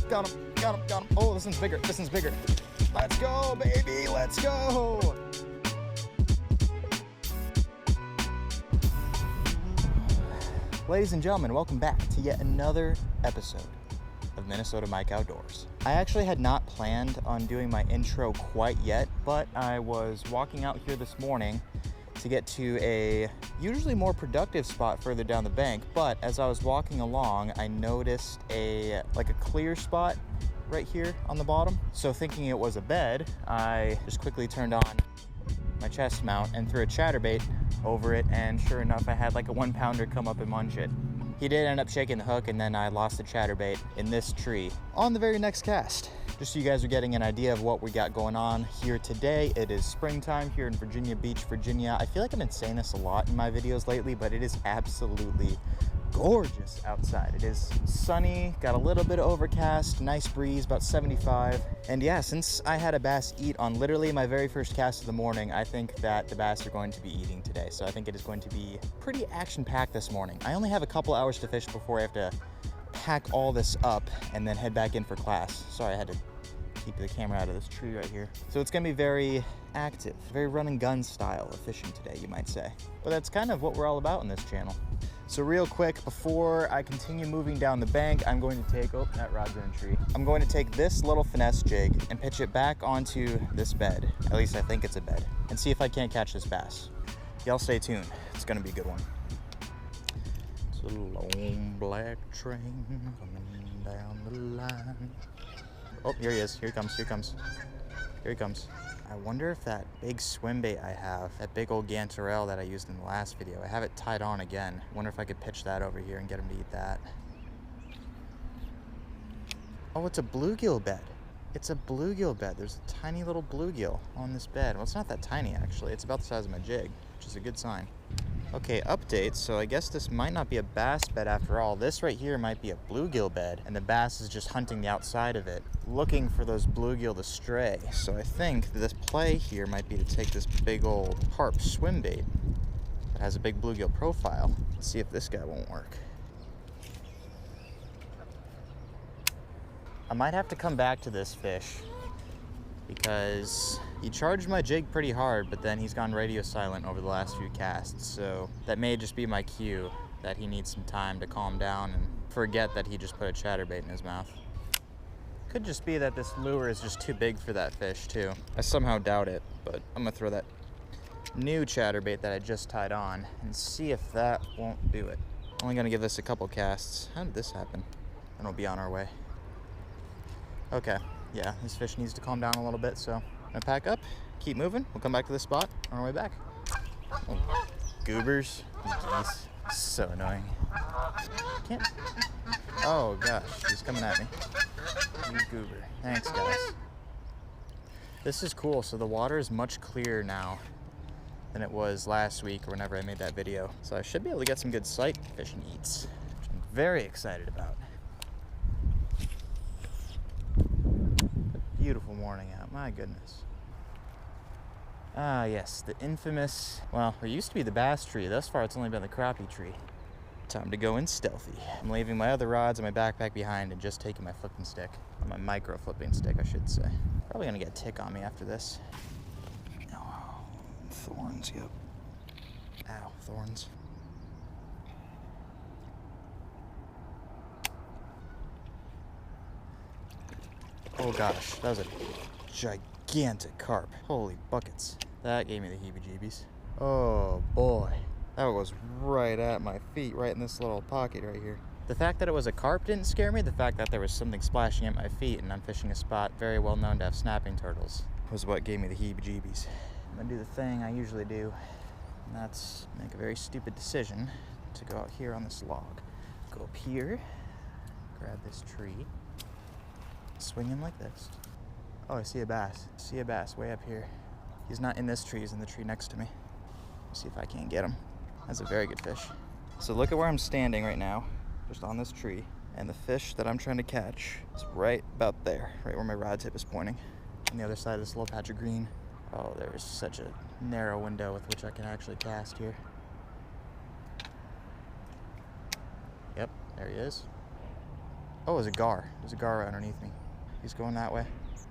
Got him, got him, got him. Oh, this one's bigger, this one's bigger. Let's go, baby, let's go. Ladies and gentlemen, welcome back to yet another episode of Minnesota Mike Outdoors. I actually had not planned on doing my intro quite yet, but I was walking out here this morning to get to a usually more productive spot further down the bank, but as I was walking along, I noticed a clear spot right here on the bottom. So thinking it was a bed, I just quickly turned on my chest mount and threw a chatterbait over it, and sure enough, I had like a 1 pounder come up and munch it. He did end up shaking the hook, and then I lost the chatterbait in this tree on the very next cast. Just so you guys are getting an idea of what we got going on here today. It is springtime here in Virginia Beach, Virginia. I feel like I've been saying this a lot in my videos lately, but it is absolutely gorgeous outside. It is sunny, got a little bit of overcast, nice breeze, about 75. And yeah, since I had a bass eat on literally my very first cast of the morning, I think that the bass are going to be eating today. So I think it is going to be pretty action-packed this morning. I only have a couple hours to fish before I have to pack all this up and then head back in for class. Sorry, I had to keep the camera out of this tree right here. So it's gonna be very active, very run and gun style of fishing today, you might say. But that's kind of what we're all about in this channel. So real quick, before I continue moving down the bank, I'm going to take, oh, that rod's in a tree. I'm going to take this little finesse jig and pitch it back onto this bed. At least I think it's a bed. And see if I can't catch this bass. Y'all stay tuned. It's gonna be a good one. It's a lone black train coming down the line. Oh, here he is. Here he comes. Here he comes. Here he comes. I wonder if that big swim bait I have, that big old gantarelle that I used in the last video, I have it tied on again. I wonder if I could pitch that over here and get him to eat that. Oh, it's a bluegill bed. It's a bluegill bed. There's a tiny little bluegill on this bed. Well, it's not that tiny, actually. It's about the size of my jig, which is a good sign. Okay, update. So I guess this might not be a bass bed after all. This right here might be a bluegill bed, and the bass is just hunting the outside of it, looking for those bluegill to stray. So I think this play here might be to take this big old carp swim bait that has a big bluegill profile. Let's see if this guy won't work. I might have to come back to this fish because he charged my jig pretty hard, but then he's gone radio silent over the last few casts. So that may just be my cue that he needs some time to calm down and forget that he just put a chatterbait in his mouth. Could just be that this lure is just too big for that fish too. I somehow doubt it, but I'm gonna throw that new chatterbait that I just tied on and see if that won't do it. Only gonna give this a couple casts. How did this happen? And we'll be on our way. Okay, yeah, this fish needs to calm down a little bit, so I'm gonna pack up, keep moving. We'll come back to this spot on our way back. Oh, goobers, geese, so annoying. Can't. Oh gosh, he's coming at me. You goober. Thanks, guys. This is cool. So the water is much clearer now than it was last week or whenever I made that video. So I should be able to get some good sight fishing eats, which I'm very excited about. Beautiful morning out, my goodness. Ah, yes, the infamous, well, it used to be the bass tree. Thus far, it's only been the crappie tree. Time to go in stealthy. I'm leaving my other rods and my backpack behind and just taking my flipping stick, or my micro flipping stick, I should say. Probably gonna get a tick on me after this. Oh, thorns, yep. Ow, thorns. Oh gosh, that was a gigantic carp. Holy buckets. That gave me the heebie-jeebies. Oh boy. That was right at my feet, right in this little pocket right here. The fact that it was a carp didn't scare me. The fact that there was something splashing at my feet and I'm fishing a spot very well known to have snapping turtles was what gave me the heebie-jeebies. I'm gonna do the thing I usually do, and that's make a very stupid decision to go out here on this log. Go up here, grab this tree, swing him like this. Oh, I see a bass. I see a bass way up here. He's not in this tree, he's in the tree next to me. Let's see if I can't get him. That's a very good fish. So look at where I'm standing right now, just on this tree. And the fish that I'm trying to catch is right about there, right where my rod tip is pointing. On the other side of this little patch of green. Oh, there is such a narrow window with which I can actually cast here. Yep, there he is. Oh, there's a gar. There's a gar right underneath me. He's going that way.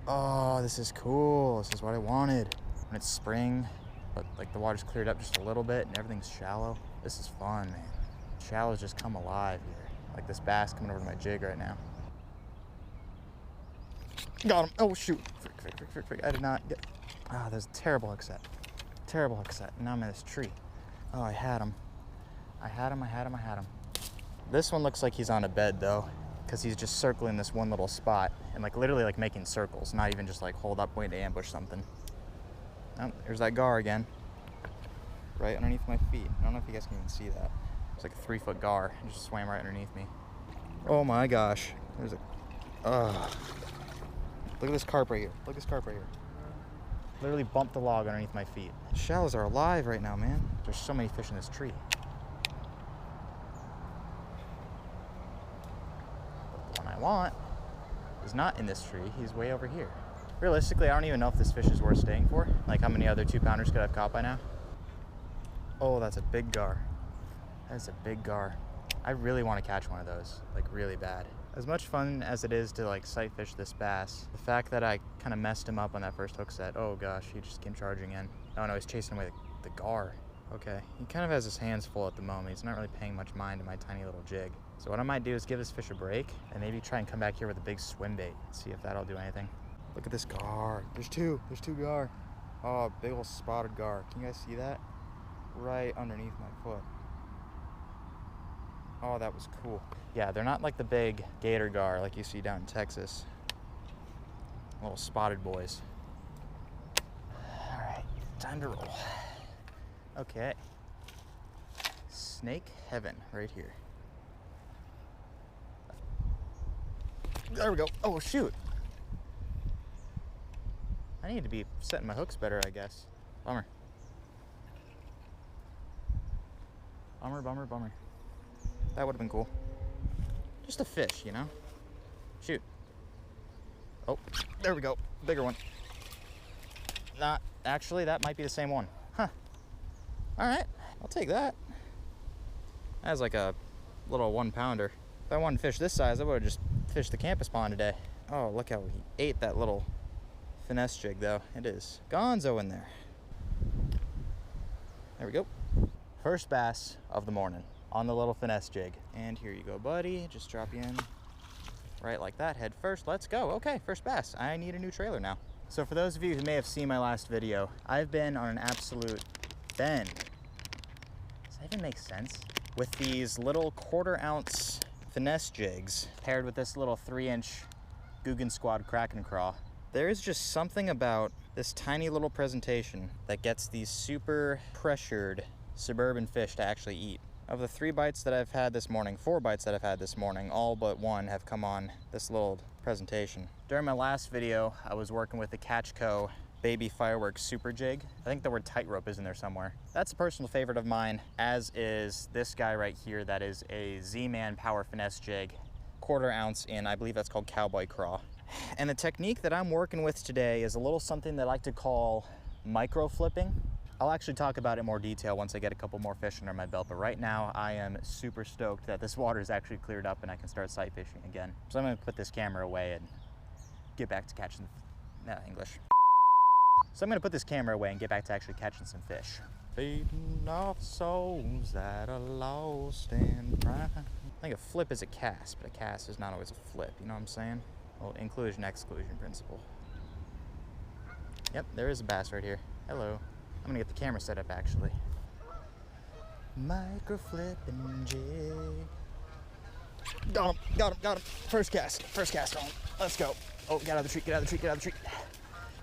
Oh, this is cool. This is what I wanted. When it's spring, but like the water's cleared up just a little bit and everything's shallow. This is fun, man. Shallows just come alive here. Like this bass coming over to my jig right now. Got him. Oh, shoot. Frick. I did not get... Ah, there's a terrible hook set. Terrible hook set. Now I'm in this tree. Oh, I had him. I had him. This one looks like he's on a bed, though, because he's just circling this one little spot and like literally like making circles, not even just like hold up waiting to ambush something. Oh, there's that gar again. Right underneath my feet. I don't know if you guys can even see that. It's like a 3-foot gar. It just swam right underneath me. Oh my gosh. There's a... Look at this carp right here. Literally bumped the log underneath my feet. The shallows are alive right now, man. There's so many fish in this tree. But the one I want is not in this tree. He's way over here. Realistically, I don't even know if this fish is worth staying for. Like, how many other 2-pounders could I have caught by now? Oh, that's a big gar. That's a big gar. I really want to catch one of those, like really bad. As much fun as it is to like sight fish this bass, the fact that I kind of messed him up on that first hook set, oh gosh, he just came charging in. Oh no, he's chasing away the gar. Okay, he kind of has his hands full at the moment. He's not really paying much mind to my tiny little jig. So what I might do is give this fish a break and maybe try and come back here with a big swim bait, see if that'll do anything. Look at this gar. There's two gar. Oh, big old spotted gar. Can you guys see that? Right underneath my foot. Oh, that was cool. Yeah, they're not like the big gator gar like you see down in Texas. Little spotted boys. All right, time to roll. Okay. Snake heaven right here. There we go. Oh, shoot. I need to be setting my hooks better, I guess. Bummer. Bummer. That would have been cool. Just a fish, you know? Shoot. Oh, there we go. Bigger one. Not, actually, that might be the same one. Huh. All right, I'll take that. That was like a little 1-pounder. If I wanted to fish this size, I would have just fished the campus pond today. Oh, look how he ate that little finesse jig, though. It is gonzo in there. There we go. First bass of the morning on the little finesse jig. And here you go, buddy. Just drop you in right like that, head first. Let's go. Okay, first bass. I need a new trailer now. So for those of you who may have seen my last video, I've been on an absolute bend. Does that even make sense? With these little 1/4-ounce finesse jigs paired with this little 3-inch Guggen Squad Kraken Craw. There is just something about this tiny little presentation that gets these super pressured suburban fish to actually eat. Of the 3 bites that I've had this morning, 4 bites that I've had this morning, all but 1 have come on this little presentation. During my last video, I was working with the Catchco Baby Fireworks Super Jig. I think the word tightrope is in there somewhere. That's a personal favorite of mine, as is this guy right here. That is a Z-Man Power Finesse Jig, 1/4-ounce in, I believe that's called Cowboy Craw. And the technique that I'm working with today is a little something that I like to call micro flipping. I'll actually talk about it in more detail once I get a couple more fish under my belt, but right now I am super stoked that this water is actually cleared up and I can start sight fishing again. So I'm gonna put this camera away and get back to catching, English. So I'm gonna put this camera away and get back to actually catching some fish. Feeding off souls that are lost in crime. I think a flip is a cast, but a cast is not always a flip, you know what I'm saying? Well, inclusion-exclusion principle. Yep, there is a bass right here. Hello. I'm gonna get the camera set up, actually. Micro flipping jig. Got him. First cast on. Let's go. Oh, get out of the tree.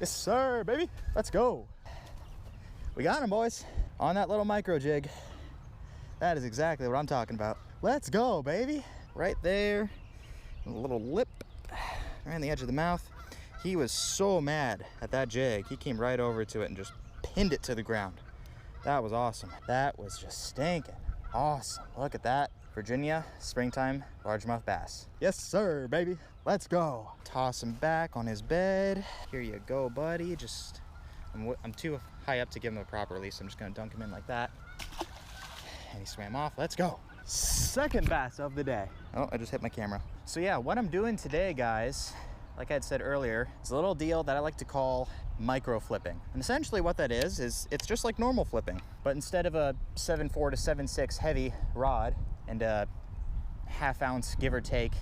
Yes, sir, baby. Let's go. We got him, boys. On that little micro jig. That is exactly what I'm talking about. Let's go, baby. Right there. A little lip. Right on the edge of the mouth. He was so mad at that jig. He came right over to it and just pinned it to the ground. That was awesome. That was just stinking awesome. Look at that. Virginia, springtime, largemouth bass. Yes, sir, baby. Let's go. Toss him back on his bed. Here you go, buddy. I'm too high up to give him a proper release. I'm just gonna dunk him in like that. And he swam off. Let's go. Second bass of the day. Oh, I just hit my camera. So yeah, what I'm doing today, guys, like I had said earlier, it's a little deal that I like to call micro flipping. And essentially what that is it's just like normal flipping, but instead of a 7.4 to 7.6 heavy rod and a half-ounce, give or take,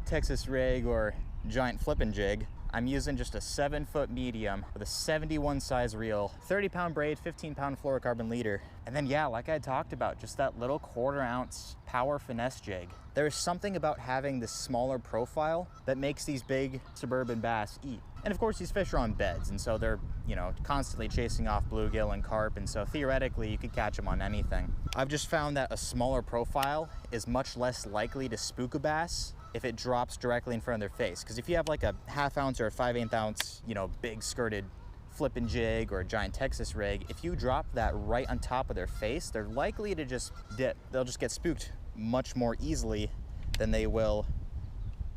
Texas rig or giant flipping jig, I'm using just a 7-foot medium with a 71 size reel, 30-pound braid, 15-pound fluorocarbon leader. And then yeah, like I talked about, just that little 1/4 ounce power finesse jig. There is something about having this smaller profile that makes these big suburban bass eat. And of course these fish are on beds, and so they're, you know, constantly chasing off bluegill and carp, and so theoretically you could catch them on anything. I've just found that a smaller profile is much less likely to spook a bass if it drops directly in front of their face. Because if you have like a 1/2 ounce or a 5/8 ounce, you know, big skirted flipping jig or a giant Texas rig, if you drop that right on top of their face, they're likely to just dip. They'll just get spooked much more easily than they will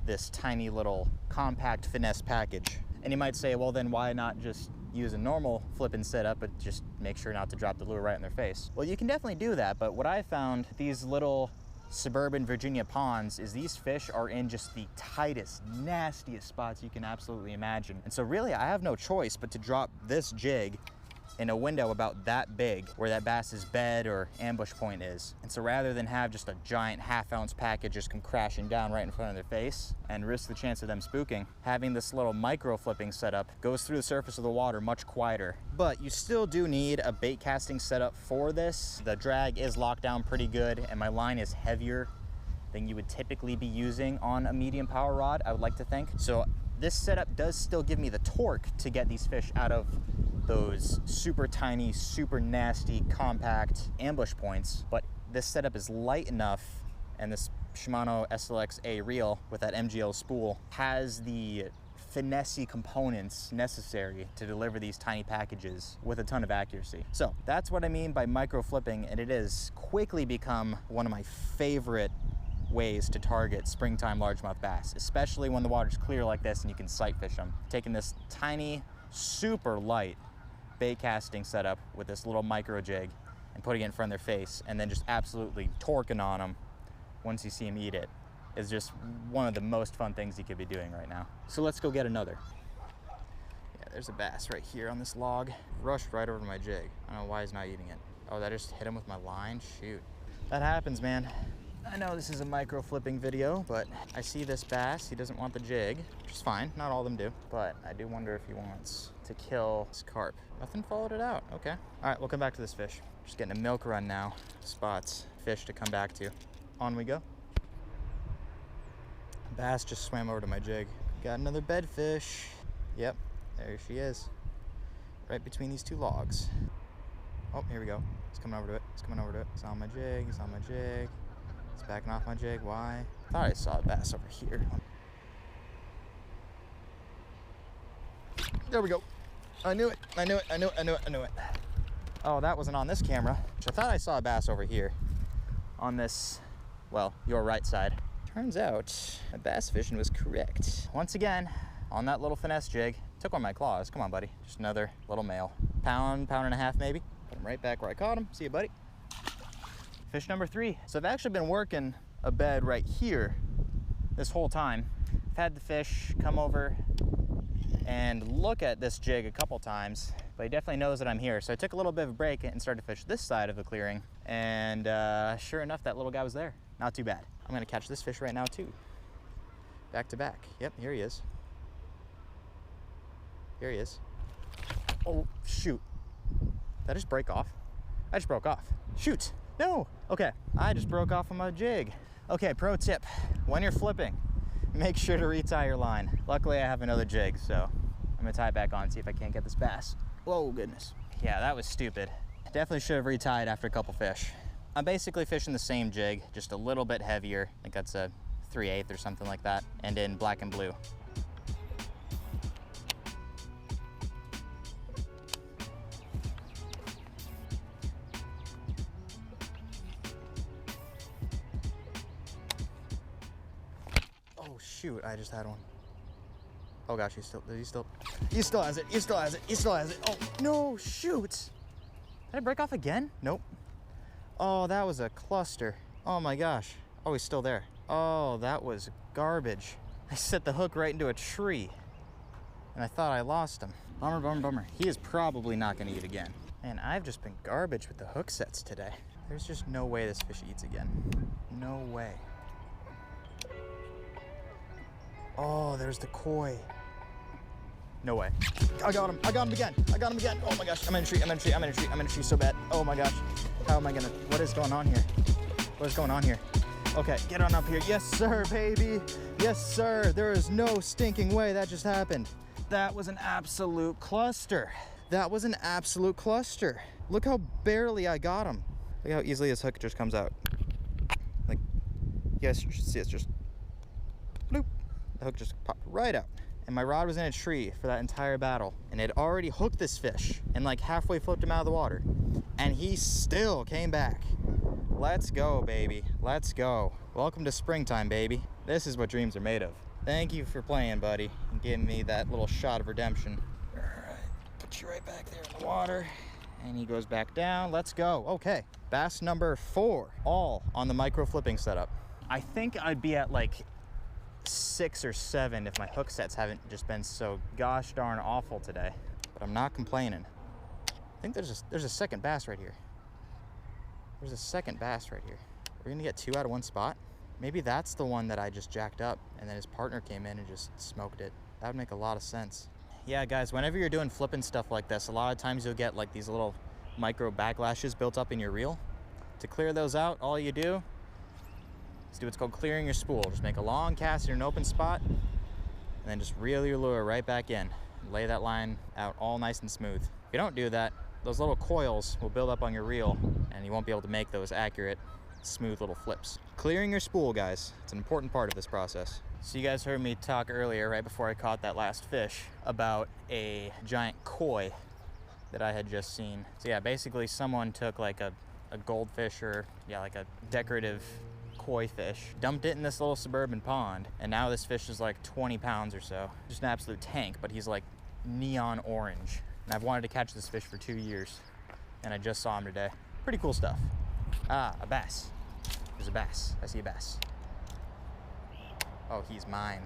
this tiny little compact finesse package. And you might say, well, then why not just use a normal flipping setup, but just make sure not to drop the lure right in their face? Well, you can definitely do that, but what I found, these little suburban Virginia ponds, is these fish are in just the tightest, nastiest spots you can absolutely imagine. And so really I have no choice but to drop this jig in a window about that big where that bass's bed or ambush point is. And so rather than have just a giant 1/2 ounce package just come crashing down right in front of their face and risk the chance of them spooking, having this little micro flipping setup goes through the surface of the water much quieter. But you still do need a bait casting setup for this. The drag is locked down pretty good, and my line is heavier than you would typically be using on a medium power rod, I would like to think. So this setup does still give me the torque to get these fish out of those super tiny, super nasty, compact ambush points, but this setup is light enough, and this Shimano SLX-A reel with that MGL spool has the finessey components necessary to deliver these tiny packages with a ton of accuracy. So that's what I mean by micro flipping, and it has quickly become one of my favorite ways to target springtime largemouth bass, especially when the water's clear like this and you can sight fish them. Taking this tiny, super light bait casting setup with this little micro jig and putting it in front of their face, and then just absolutely torquing on them once you see them eat it, is just one of the most fun things you could be doing right now. So let's go get another. Yeah, there's a bass right here on this log. Rushed right over my jig. I don't know why he's not eating it. Oh, that just hit him with my line? Shoot. That happens, man. I know this is a micro flipping video, but I see this bass. He doesn't want the jig, which is fine. Not all of them do, but I do wonder if he wants to kill this carp. Nothing followed it out. Okay. All right, we'll come back to this fish. Just getting a milk run now. Spots, fish to come back to. On we go. Bass just swam over to my jig. Got another bedfish. Yep, there she is. Right between these two logs. Oh, here we go. He's coming over to it. He's coming over to it. He's on my jig. He's on my jig. It's backing off my jig. Why? I thought I saw a bass over here. There we go. I knew it. I knew it. I knew it. I knew it. I knew it. Oh, that wasn't on this camera. I thought I saw a bass over here on this, well, your right side. Turns out my bass fishing was correct. Once again, on that little finesse jig. Took one of my claws. Come on, buddy. Just another little male. Pound and a half maybe. Put him right back where I caught him. See you, buddy. Fish number 3. So I've actually been working a bed right here this whole time. I've had the fish come over and look at this jig a couple times, but he definitely knows that I'm here. So I took a little bit of a break and started to fish this side of the clearing, and sure enough, that little guy was there. Not too bad. I'm gonna catch this fish right now too. Back to back. Yep, here he is. Here he is. Oh, shoot. Did I just break off? I just broke off. Shoot. No. Okay, I just broke off on my jig. Okay, pro tip. When you're flipping, make sure to retie your line. Luckily, I have another jig, so I'm gonna tie it back on and see if I can't get this bass. Whoa, goodness. Yeah, that was stupid. Definitely should have retied after a couple fish. I'm basically fishing the same jig, just a little bit heavier. I think that's a 3/8 or something like that, and in black and blue. Oh shoot, I just had one. Oh gosh, he still has it. He still has it. Oh no, shoot. Did I break off again? Nope. Oh, that was a cluster. Oh my gosh. Oh, he's still there. Oh, that was garbage. I set the hook right into a tree and I thought I lost him. Bummer, bummer, bummer. He is probably not gonna eat again. And I've just been garbage with the hook sets today. There's just no way this fish eats again. No way. Oh, there's the koi. No way. I got him. I got him again. I got him again. Oh my gosh. I'm in a tree. I'm in a tree. I'm in a tree. I'm in a tree so bad. Oh my gosh. How am I gonna, what is going on here? What is going on here? Okay, get on up here. Yes, sir, baby. Yes, sir. There is no stinking way that just happened. That was an absolute cluster. That was an absolute cluster. Look how barely I got him. Look how easily this hook just comes out. Like, you guys should see it's just bloop. The hook just popped right out. And my rod was in a tree for that entire battle. And it already hooked this fish and like halfway flipped him out of the water. And he still came back. Let's go, baby. Let's go. Welcome to springtime, baby. This is what dreams are made of. Thank you for playing, buddy, and giving me that little shot of redemption. All right, put you right back there in the water. And he goes back down. Let's go. Okay, bass number 4, all on the micro flipping setup. I think I'd be at like 6 or 7 if my hook sets haven't just been so gosh darn awful today. But I'm not complaining. I think there's a second bass right here. There's a second bass right here. We're gonna get 2 out of 1 spot. Maybe that's the one that I just jacked up and then his partner came in and just smoked it. That would make a lot of sense. Yeah, guys, whenever you're doing flipping stuff like this, a lot of times you'll get like these little micro backlashes built up in your reel. To clear those out, all you do is do what's called clearing your spool. Just make a long cast in an open spot and then just reel your lure right back in. Lay that line out all nice and smooth. If you don't do that, those little coils will build up on your reel and you won't be able to make those accurate, smooth little flips. Clearing your spool, guys, it's an important part of this process. So you guys heard me talk earlier, right before I caught that last fish, about a giant koi that I had just seen. So yeah, basically someone took like a goldfish or like a decorative koi fish, dumped it in this little suburban pond, and now this fish is like 20 pounds or so. Just an absolute tank, but he's like neon orange. And I've wanted to catch this fish for 2 years, and I just saw him today. Pretty cool stuff. Ah, a bass. There's a bass. I see a bass. Oh, he's mine.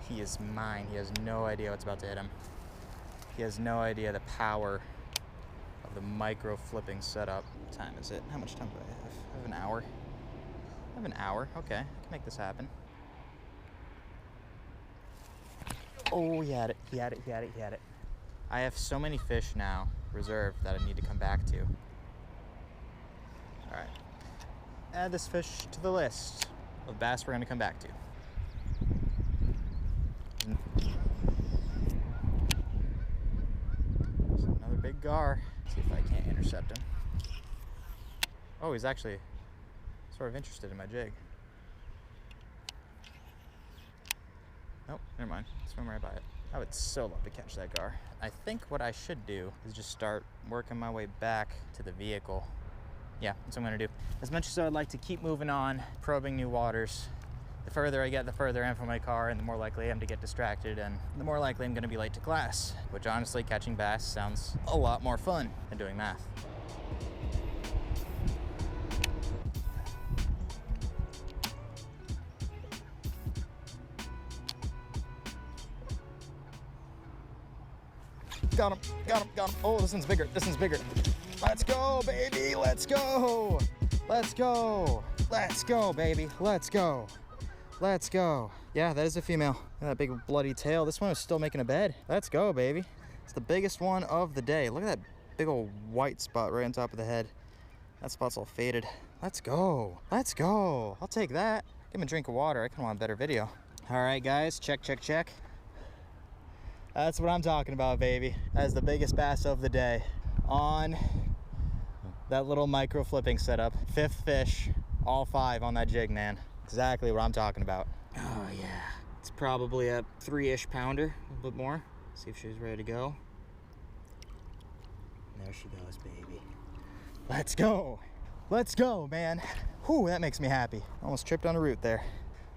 He is mine. He has no idea what's about to hit him. He has no idea the power of the micro flipping setup. What time is it? How much time do I have? I have an hour. I have an hour. Okay, I can make this happen. Oh, he had it. He had it. He had it. He had it. I have so many fish now reserved that I need to come back to. All right. Add this fish to the list of bass we're going to come back to. There's another big gar. Let's see if I can't intercept him. Oh, he's actually sort of interested in my jig. Nope, never mind. Swim right by it. I would so love to catch that gar. I think what I should do is just start working my way back to the vehicle. Yeah, that's what I'm gonna do. As much as I'd like to keep moving on, probing new waters, the further I get, the further I am from my car, and the more likely I am to get distracted, and the more likely I'm gonna be late to class, which honestly, catching bass sounds a lot more fun than doing math. Got him, got him, got him. Oh, this one's bigger, this one's bigger. Let's go, baby, let's go. Let's go. Let's go, baby, let's go. Let's go. Yeah, that is a female. Look at that big bloody tail. This one is still making a bed. Let's go, baby. It's the biggest one of the day. Look at that big old white spot right on top of the head. That spot's all faded. Let's go. Let's go. I'll take that. Give him a drink of water. I kind of want a better video. All right, guys, check, check, check. That's what I'm talking about, baby. That is the biggest bass of the day on that little micro flipping setup. 5th fish, all 5 on that jig, man. Exactly what I'm talking about. Oh yeah. It's probably a 3-ish pounder, a little bit more. See if she's ready to go. And there she goes, baby. Let's go. Let's go, man. Whew, that makes me happy. Almost tripped on a root there.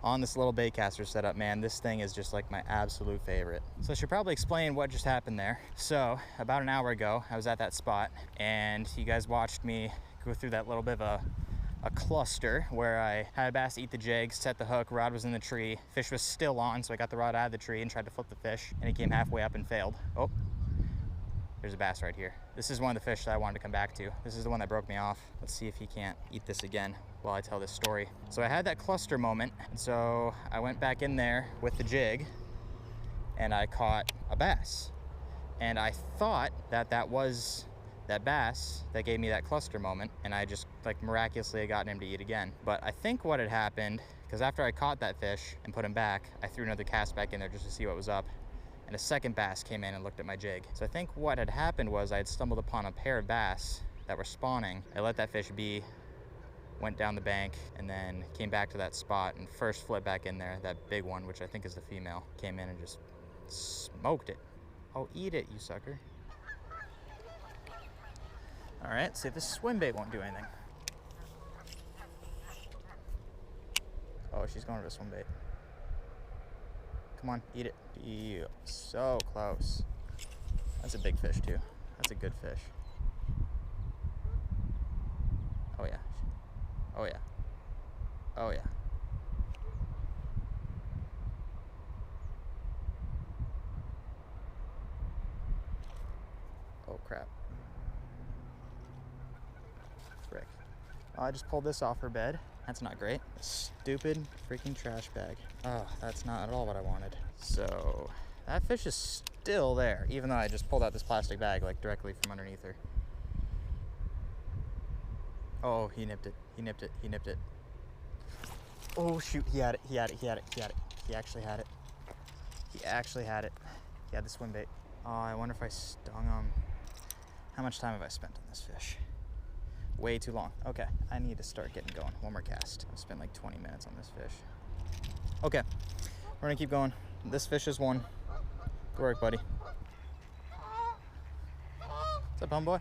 On this little baitcaster setup, man, this thing is just like my absolute favorite. So I should probably explain what just happened there. So about an hour ago, I was at that spot and you guys watched me go through that little bit of a a cluster where I had a bass eat the jig, set the hook, rod was in the tree, fish was still on, so I got the rod out of the tree and tried to flip the fish, and he came halfway up and failed. Oh, there's a bass right here. This is one of the fish that I wanted to come back to. This is the one that broke me off. Let's see if he can't eat this again while I tell this story. So I had that cluster moment, and so I went back in there with the jig and I caught a bass. And I thought that that was that bass that gave me that cluster moment, and I just like miraculously had gotten him to eat again. But I think what had happened, because after I caught that fish and put him back, I threw another cast back in there just to see what was up, and a second bass came in and looked at my jig. So I think what had happened was I had stumbled upon a pair of bass that were spawning. I let that fish be, went down the bank, and then came back to that spot and first flipped back in there. That big one, which I think is the female, came in and just smoked it. Oh, eat it, you sucker. All right, see if this swim bait won't do anything. Oh, she's going to the swim bait. Come on, eat it. Ew, so close. That's a big fish too. That's a good fish. Oh yeah. Oh yeah. Oh yeah. Oh crap. Frick. Oh, I just pulled this off her bed. That's not great. Stupid freaking trash bag. Oh, that's not at all what I wanted. So that fish is still there, even though I just pulled out this plastic bag like directly from underneath her. Oh, he nipped it. He nipped it. He nipped it. Oh shoot, he had it. He had it. He had it. He had it. He actually had it. He actually had it. He had the swim bait. Oh, I wonder if I stung him. How much time have I spent on this fish? Way too long. Okay, I need to start getting going. One more cast. I've spent like 20 minutes on this fish. Okay, we're gonna keep going. This fish is one. Good work, buddy. What's up, homeboy?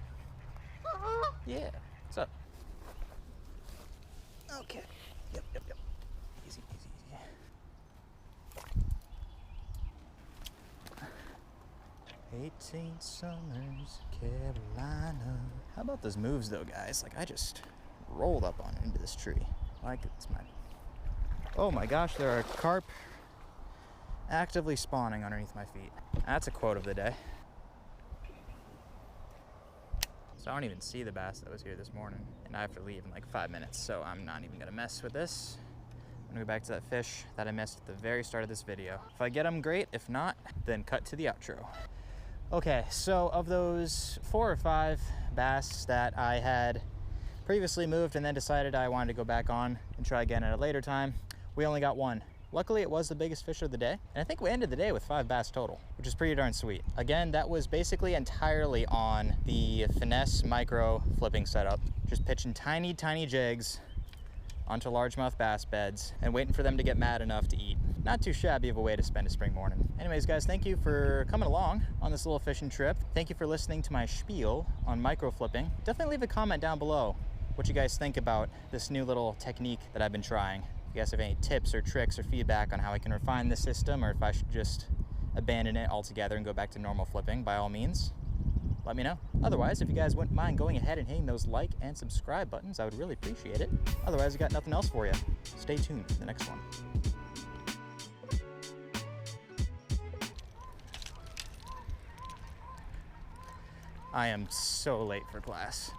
Yeah, what's up? Okay, yep. Easy. 18 summers, Carolina. How about those moves though, guys? Like I just rolled up on into this tree. Like it's my... Oh my gosh, there are carp actively spawning underneath my feet. That's a quote of the day. So I don't even see the bass that was here this morning, and I have to leave in like 5 minutes, so I'm not even gonna mess with this. I'm gonna go back to that fish that I missed at the very start of this video. If I get them, great. If not, then cut to the outro. Okay, so of those 4 or 5 bass that I had previously moved and then decided I wanted to go back on and try again at a later time, we only got one. Luckily, it was the biggest fish of the day, and I think we ended the day with 5 bass total, which is pretty darn sweet. Again, that was basically entirely on the finesse micro flipping setup, just pitching tiny jigs onto largemouth bass beds and waiting for them to get mad enough to eat. Not too shabby of a way to spend a spring morning. Anyways, guys, thank you for coming along on this little fishing trip. Thank you for listening to my spiel on micro flipping. Definitely leave a comment down below what you guys think about this new little technique that I've been trying. If you guys have any tips or tricks or feedback on how I can refine this system, or if I should just abandon it altogether and go back to normal flipping, by all means, let me know. Otherwise, if you guys wouldn't mind going ahead and hitting those like and subscribe buttons, I would really appreciate it. Otherwise, I got nothing else for you. Stay tuned for the next one. I am so late for class.